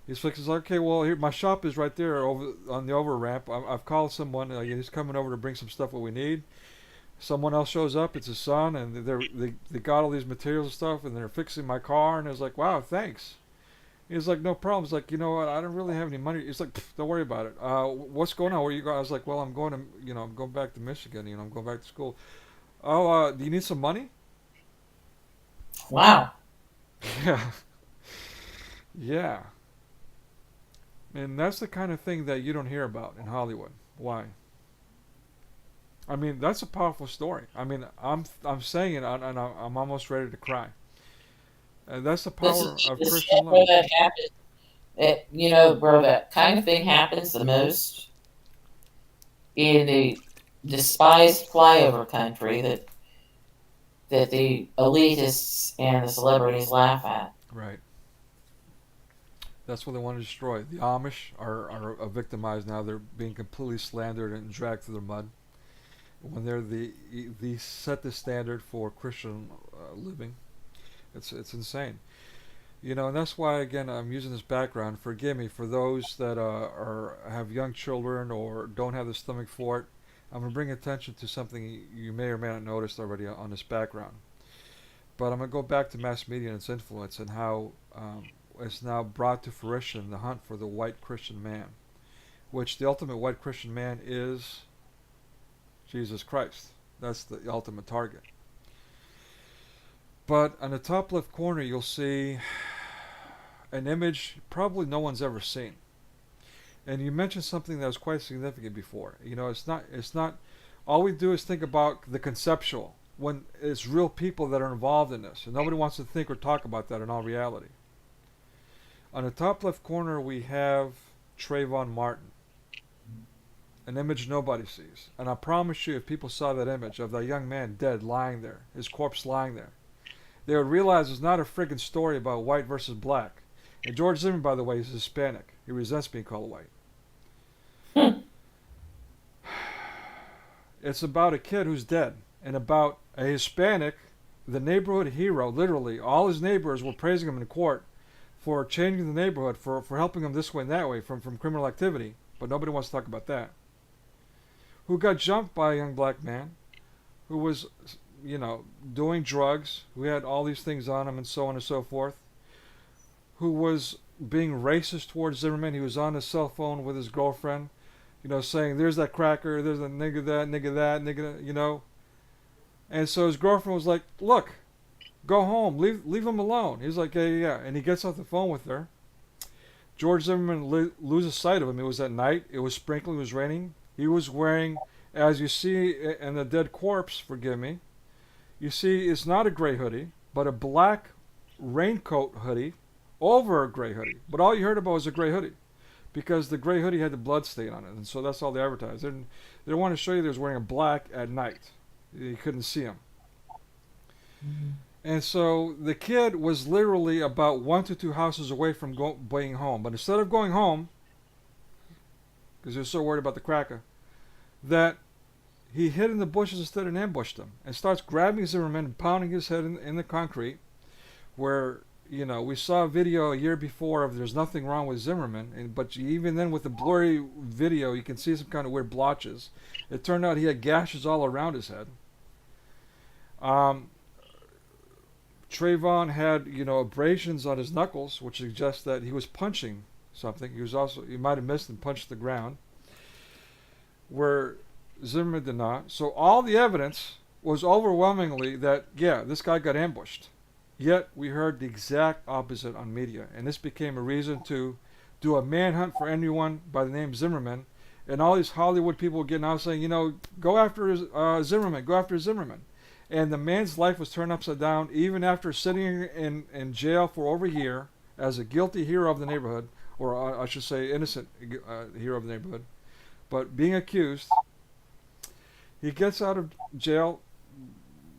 he's like, okay, well, here, my shop is right there over on the over ramp. I've called someone. He's coming over to bring some stuff what we need. Someone else shows up. It's his son, and they got all these materials and stuff, and they're fixing my car. And I was like, wow, thanks. He's like, no problem. He's like, you know what? I don't really have any money. He's like, don't worry about it. What's going on? Where you going? I was like, well, I'm going to, I'm going back to Michigan. I'm going back to school. Oh, do you need some money? Wow. Yeah, yeah. And that's the kind of thing that you don't hear about in Hollywood. Why? I mean, that's a powerful story. I mean, I'm saying it, and I'm almost ready to cry. And that's the This power is of this is Christian where love. that happens. Where that kind of thing happens the most in the despised flyover country that the elitists and the celebrities laugh at. Right. That's what they want to destroy. The Amish are victimized now. They're being completely slandered and dragged through the mud. When they're the set the standard for Christian living, it's insane. And that's why again I'm using this background. Forgive me for those that are have young children or don't have the stomach for it. I'm gonna bring attention to something you may or may not noticed already on this background. But I'm gonna go back to mass media and its influence and how it's now brought to fruition the hunt for the white Christian man, which the ultimate white Christian man is Jesus Christ. That's the ultimate target. But on the top left corner, you'll see an image probably no one's ever seen. And you mentioned something that was quite significant before. It's not. All we do is think about the conceptual when it's real people that are involved in this, and nobody wants to think or talk about that in all reality. On the top left corner, we have Trayvon Martin, an image nobody sees. And I promise you, if people saw that image of that young man dead lying there, his corpse lying there, they would realize it's not a friggin' story about white versus black. And George Zimmerman, by the way, is Hispanic. He resents being called white. It's about a kid who's dead and about a Hispanic, the neighborhood hero. Literally, all his neighbors were praising him in court for changing the neighborhood, for helping him this way and that way from criminal activity. But nobody wants to talk about that. Who got jumped by a young black man who was, doing drugs, who had all these things on him and so on and so forth, who was being racist towards Zimmerman. He was on his cell phone with his girlfriend, saying, there's that cracker, there's a nigga that, nigga that. And so his girlfriend was like, look, go home, leave him alone. He's like, yeah, yeah, yeah. And he gets off the phone with her. George Zimmerman loses sight of him. It was at night, it was sprinkling, it was raining. He was wearing, as you see in the dead corpse, forgive me, you see it's not a gray hoodie, but a black raincoat hoodie over a gray hoodie. But all you heard about was a gray hoodie because the gray hoodie had the blood stain on it, and so that's all they advertised. They didn't want to show you they was wearing a black at night. You couldn't see him. Mm-hmm. And so the kid was literally about 1 to 2 houses away from being home. But instead of going home, because he was so worried about the cracker, that he hid in the bushes instead and ambushed him and starts grabbing Zimmerman and pounding his head in the concrete. Where, we saw a video a year before of there's nothing wrong with Zimmerman, but even then with the blurry video, you can see some kind of weird blotches. It turned out he had gashes all around his head. Um, Trayvon had, abrasions on his knuckles, which suggests that he was punching something. He might have missed and punched the ground, where Zimmerman did not. So all the evidence was overwhelmingly that, yeah, this guy got ambushed. Yet we heard the exact opposite on media, and this became a reason to do a manhunt for anyone by the name Zimmerman. And all these Hollywood people were getting out saying, go after Zimmerman, go after Zimmerman. And the man's life was turned upside down even after sitting in jail for over a year as a guilty hero of the neighborhood, or I should say innocent hero of the neighborhood, but being accused. He gets out of jail,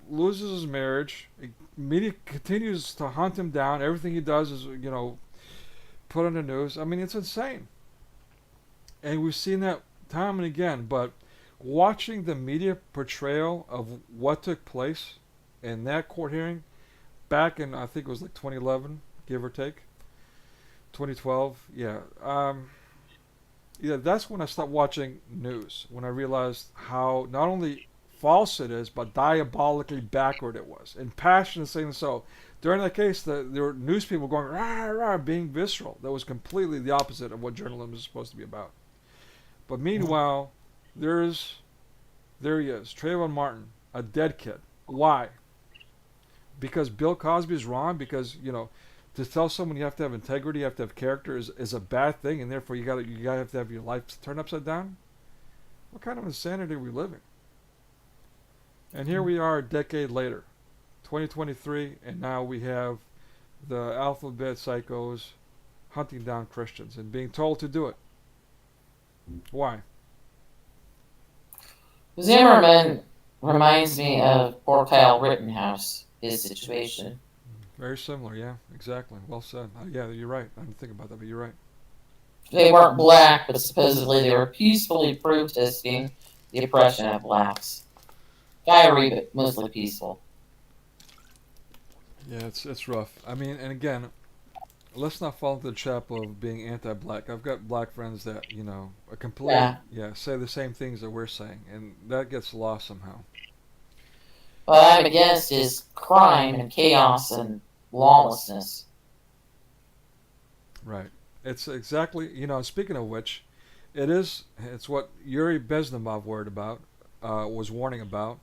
loses his marriage. Media continues to hunt him down. Everything he does is, put on the news. I mean, it's insane. And we've seen that time and again. But watching the media portrayal of what took place in that court hearing back in, I think it was like 2011, give or take, 2012, yeah. That's when I stopped watching news. When I realized how not only false it is, but diabolically backward it was. And passionate saying so. During that case, there were news people going, rah, rah, being visceral. That was completely the opposite of what journalism is supposed to be about. But meanwhile, there he is, Trayvon Martin, a dead kid. Why? Because Bill Cosby is wrong? Because, to tell someone you have to have integrity, you have to have character is a bad thing, and therefore you gotta have to have your life turned upside down? What kind of insanity are we living? And here we are a decade later, 2023, and now we have the alphabet psychos hunting down Christians and being told to do it. Why? Zimmerman reminds me of poor Kyle Rittenhouse, his situation. Very similar, yeah, exactly. Well said. Yeah, you're right. I didn't think about that, but you're right. They weren't black, but supposedly they were peacefully protesting the oppression of blacks. Fiery, but mostly peaceful. Yeah, it's rough. I mean, and again, let's not fall into the trap of being anti-black. I've got black friends that are completely say the same things that we're saying, and that gets lost somehow. What I'm against is crime and chaos and lawlessness. Right. It's exactly Speaking of which, it's what Yuri Bezmenov was warning about.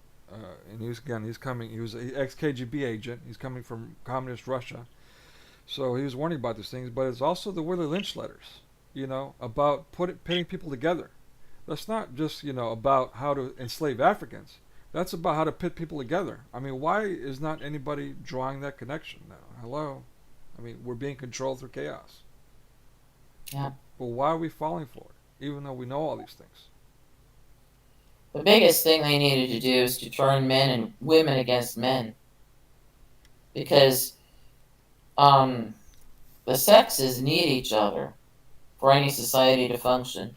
And he's coming. He was an ex-KGB agent. He's coming from communist Russia, so he was warning about these things. But it's also the Willie Lynch letters, about pitting people together. That's not just about how to enslave Africans. That's about how to pit people together. I mean, why is not anybody drawing that connection now? Hello, I mean, we're being controlled through chaos. Yeah. But why are we falling for it, even though we know all these things? The biggest thing they needed to do is to turn men and women against men. Because the sexes need each other for any society to function.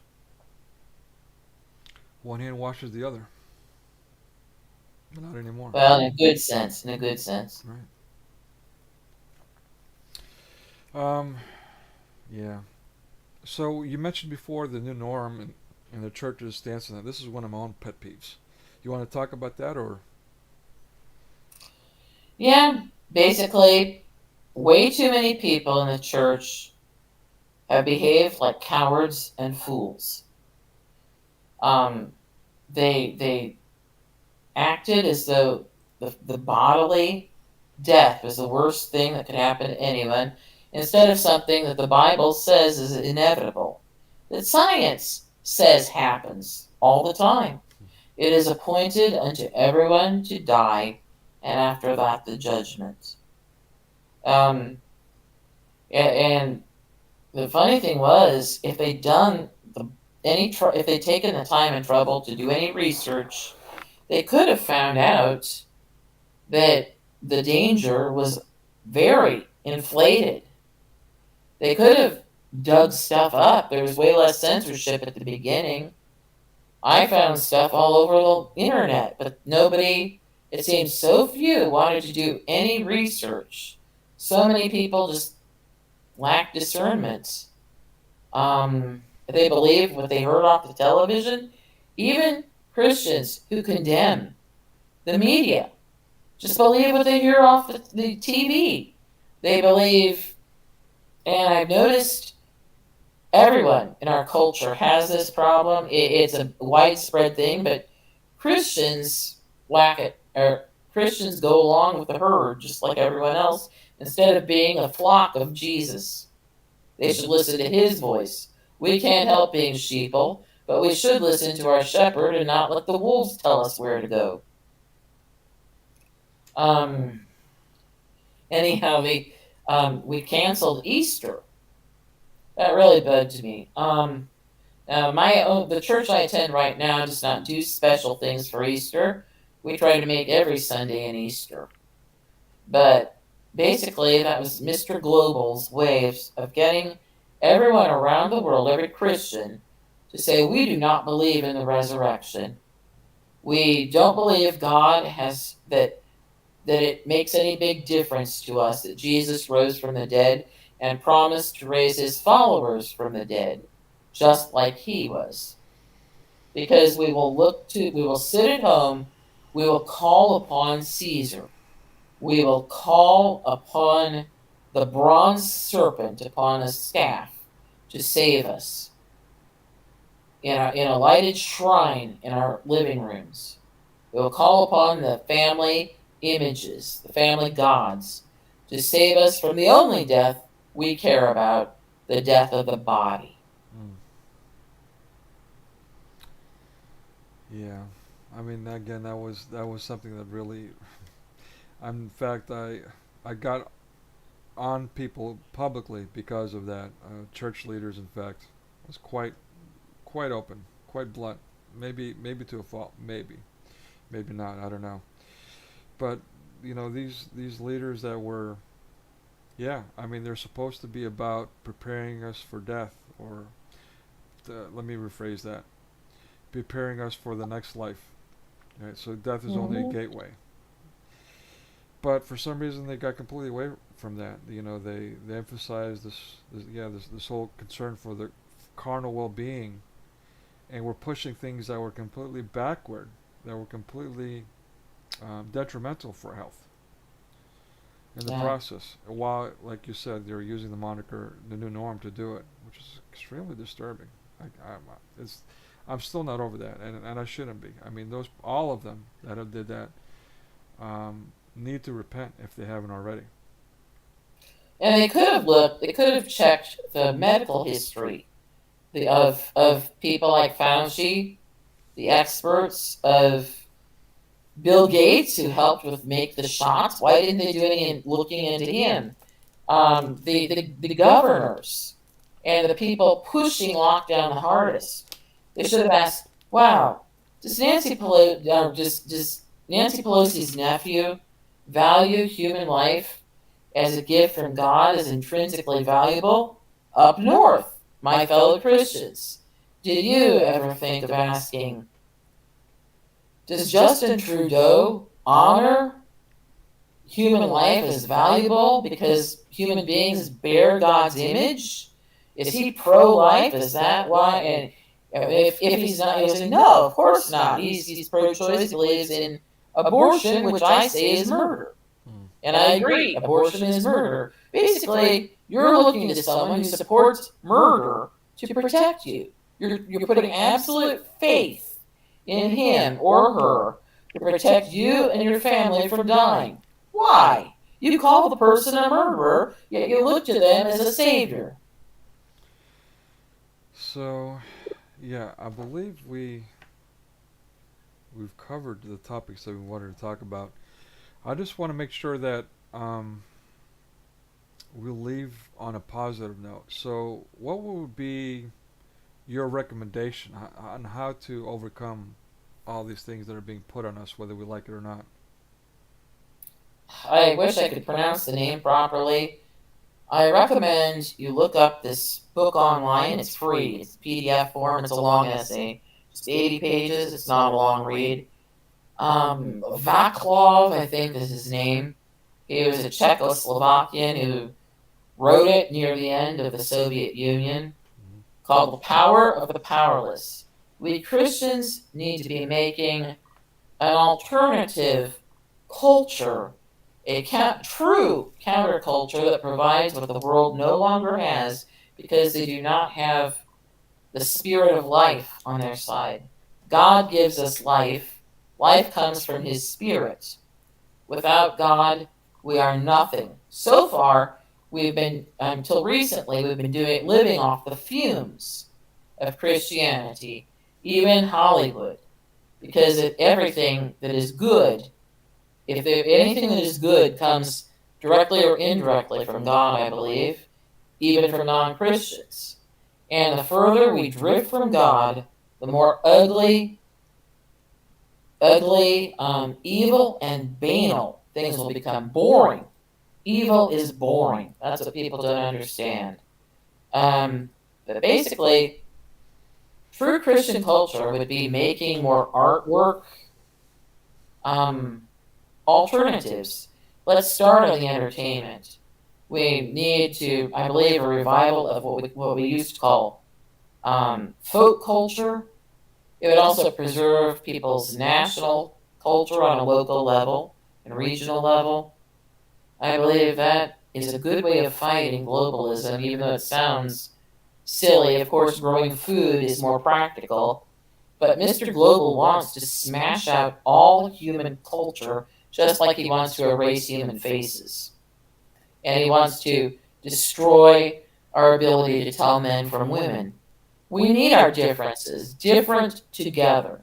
One hand washes the other. But not anymore. Well, in a good sense. In a good sense. Right. Yeah. So you mentioned before the new norm and the church's stance on that. This is one of my own pet peeves. You want to talk about that, or? Yeah, basically, way too many people in the church have behaved like cowards and fools. They acted as though the bodily death was the worst thing that could happen to anyone, instead of something that the Bible says is inevitable, that science says happens. all the time. It is appointed unto everyone to die, and after that the judgment. Um, and the funny thing was, if they'd done if they'd taken the time and trouble to do any research, they could have found out that the danger was very inflated. They could have dug stuff up. There was way less censorship at the beginning. I found stuff all over the internet, but nobody, it seems so few, wanted to do any research. So many people just lack discernment. They believe what they heard off the television. Even Christians who condemn the media just believe what they hear off the TV. They believe, and I've noticed everyone in our culture has this problem. It's a widespread thing, but Christians lack it. Or Christians go along with the herd just like everyone else instead of being a flock of Jesus. They should listen to his voice. We can't help being sheeple, but we should listen to our shepherd and not let the wolves tell us where to go. Um, anyhow, we canceled Easter. That really bugged me. The church I attend right now does not do special things for Easter. We try to make every Sunday an Easter. But basically, that was Mr. Global's way of getting everyone around the world, every Christian, to say, we do not believe in the resurrection. We don't believe God has that it makes any big difference to us that Jesus rose from the dead and promised to raise his followers from the dead, just like he was. Because we will sit at home, we will call upon Caesar, we will call upon the bronze serpent upon a staff to save us in a lighted shrine in our living rooms. We will call upon the family images, the family gods, to save us from the only death we care about, the death of the body. Mm. Yeah, I mean, again, that was something that really, in fact, I got on people publicly because of that. Church leaders, in fact, was quite open, quite blunt. Maybe to a fault, maybe not. I don't know. But these leaders that were, yeah, I mean, they're supposed to be about preparing us for death, or let me rephrase that, preparing us for the next life. Right? So death is only a Mm-hmm. gateway. But for some reason, they got completely away from that. They emphasized this whole concern for the carnal well-being, and we're pushing things that were completely backward, that were completely detrimental for health in the Yeah. process. While, like you said, they're using the moniker "the new norm" to do it, which is extremely disturbing. It's, I'm still not over that, and I shouldn't be. I mean, all of them that have did that need to repent if they haven't already. And they could have checked the medical history of people like Fauci, the experts of Bill Gates, who helped with make the shots. Why didn't they do anything looking into him? The governors and the people pushing lockdown the hardest. They should have asked, "Wow, does Nancy Pelosi's nephew value human life as a gift from God as intrinsically valuable? Up north, my fellow Christians, did you ever think of asking, does Justin Trudeau honor human life as valuable because human beings bear God's image? Is he pro-life? Is that why? And if he's not, he'll say, no, of course not. He's pro-choice. He believes in abortion, which I say is murder. Mm. And I agree, abortion is murder. Basically, you're looking to someone who supports murder to protect you. You're putting absolute faith in him or her to protect you and your family from dying. Why? You call the person a murderer, yet you look to them as a savior. So, yeah, I believe we we've covered the topics that we wanted to talk about. I just want to make sure that we'll leave on a positive note. So, what would be your recommendation on how to overcome all these things that are being put on us, whether we like it or not? I wish I could pronounce the name properly. I recommend you look up this book online. It's free. It's PDF form. It's a long essay, just 80 pages. It's not a long read. Vaclav, I think is his name. He was a Czechoslovakian who wrote it near the end of the Soviet Union, called The Power of the Powerless. We Christians need to be making an alternative culture, a true counterculture that provides what the world no longer has because they do not have the spirit of life on their side. God gives us life. Life comes from his spirit. Without God, we are nothing. So far, we've been, until recently, we've been living off the fumes of Christianity, even Hollywood, because everything that is good, anything that is good comes directly or indirectly from God, I believe, even from non-Christians. And the further we drift from God, the more evil and banal things will become. Boring. Evil is boring. That's what people don't understand. But basically, true Christian culture would be making more artwork, um, alternatives. Let's start on the entertainment. We need to, I believe, a revival of what we used to call folk culture. It would also preserve people's national culture on a local level and regional level. I believe that is a good way of fighting globalism, even though it sounds silly. Of course, growing food is more practical, but Mr. Global wants to smash out all human culture just like he wants to erase human faces. And he wants to destroy our ability to tell men from women. We need our differences, different together.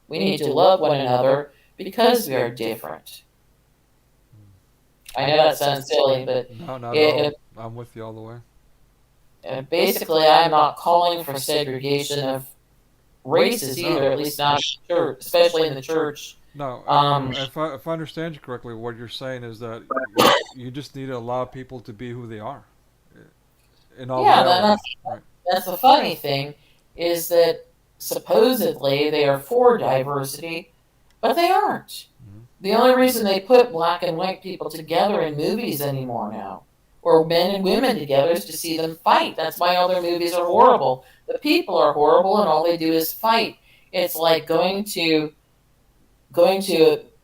We need to love one another because we are different. I know that sounds silly, but No, not at all. it, I'm with you all the way. basically, I'm not calling for segregation of races No, either, at least not in the church, especially in the church. no. Um, If I understand you correctly, what you're saying is that you just need to allow people to be who they are, in all yeah, reality, right? that's the funny thing is that supposedly they are for diversity, but they aren't. Hmm. The only reason they put black and white people together in movies anymore now, or men and women together, is to see them fight. That's why all their movies are horrible. The people are horrible, and all they do is fight. It's like going to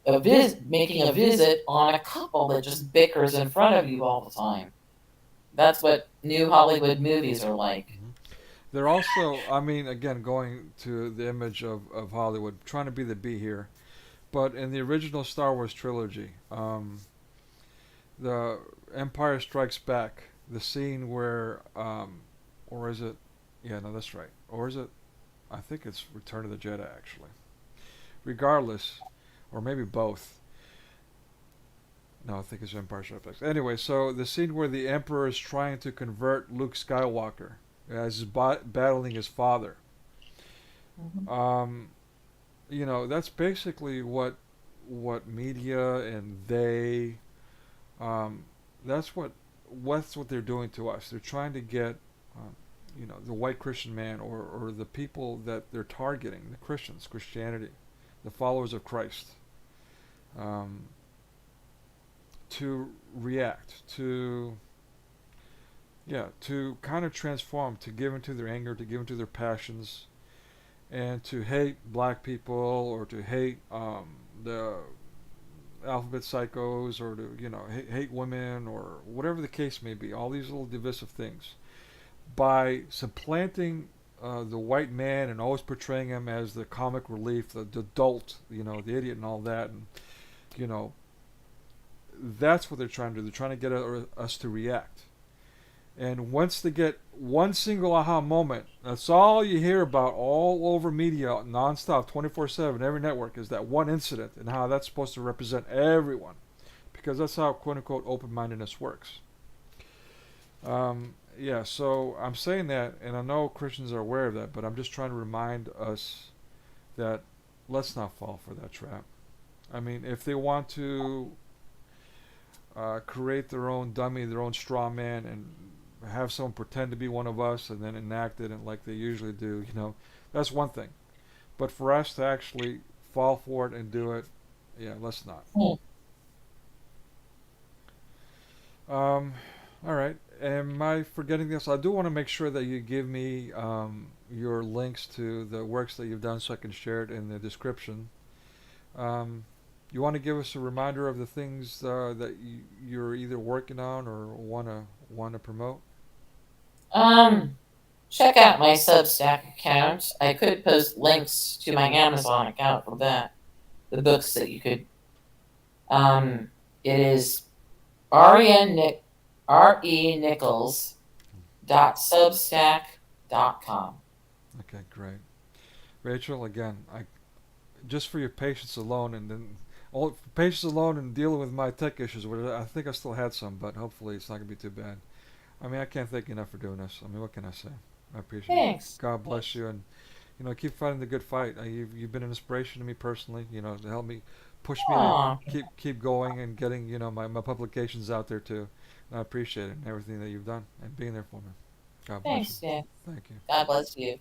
a visit, making a visit on a couple that just bickers in front of you all the time. That's what new Hollywood movies are like. Hmm. They're also, I mean, again, going to the image of Hollywood, trying to be the B here. But in the original Star Wars trilogy, the Empire Strikes Back, the scene where, or is it? Yeah, no, that's right. Or is it? I think it's Return of the Jedi, actually. Regardless, or maybe both. No, I think it's Empire Strikes Back. Anyway, so the scene where the Emperor is trying to convert Luke Skywalker as he's battling his father. Mhm. Um, that's basically what media and they um, that's what they're doing to us. They're trying to get um, the white Christian man or the people that they're targeting, the Christians, Christianity, the followers of Christ, um, to react, to kind of transform, to give into their anger, to give into their passions, and to hate black people or to hate the alphabet psychos or to hate women or whatever the case may be. All these little divisive things by supplanting the white man and always portraying him as the comic relief, the adult, the idiot and all that, and you know that's what they're trying to do. They're trying to get us to react. And once they get one single aha moment, that's all you hear about all over media, nonstop, 24/7, every network, is that one incident and how that's supposed to represent everyone. Because that's how quote unquote open mindedness works. Yeah, so I'm saying that, and I know Christians are aware of that, but I'm just trying to remind us that let's not fall for that trap. I mean, if they want to create their own dummy, their own straw man, and have someone pretend to be one of us and then enact it and like they usually do, that's one thing. But for us to actually fall for it and do it, yeah, let's not. Hmm. Um, all right. Am I forgetting this? I do want to make sure that you give me your links to the works that you've done so I can share it in the description. Um, you want to give us a reminder of the things that you're either working on or want to promote? Um, Check out my Substack account. I could post links to my Amazon account for that. The books that you could. It is re Nichols dot substack dot com. Okay, great. Rachel, again, I just for your patience alone, and then all patience alone and dealing with my tech issues. Which I think I still had some, but hopefully it's not gonna be too bad. I mean, I can't thank you enough for doing this. I mean, what can I say? I appreciate it. Thanks. God bless Thanks. you, and keep fighting the good fight. You've been an inspiration to me personally. To help me, push me to Aw, keep going and getting my publications out there too. And I appreciate it and everything that you've done and being there for me. God bless you. thanks, Nick. Thank you. God bless you.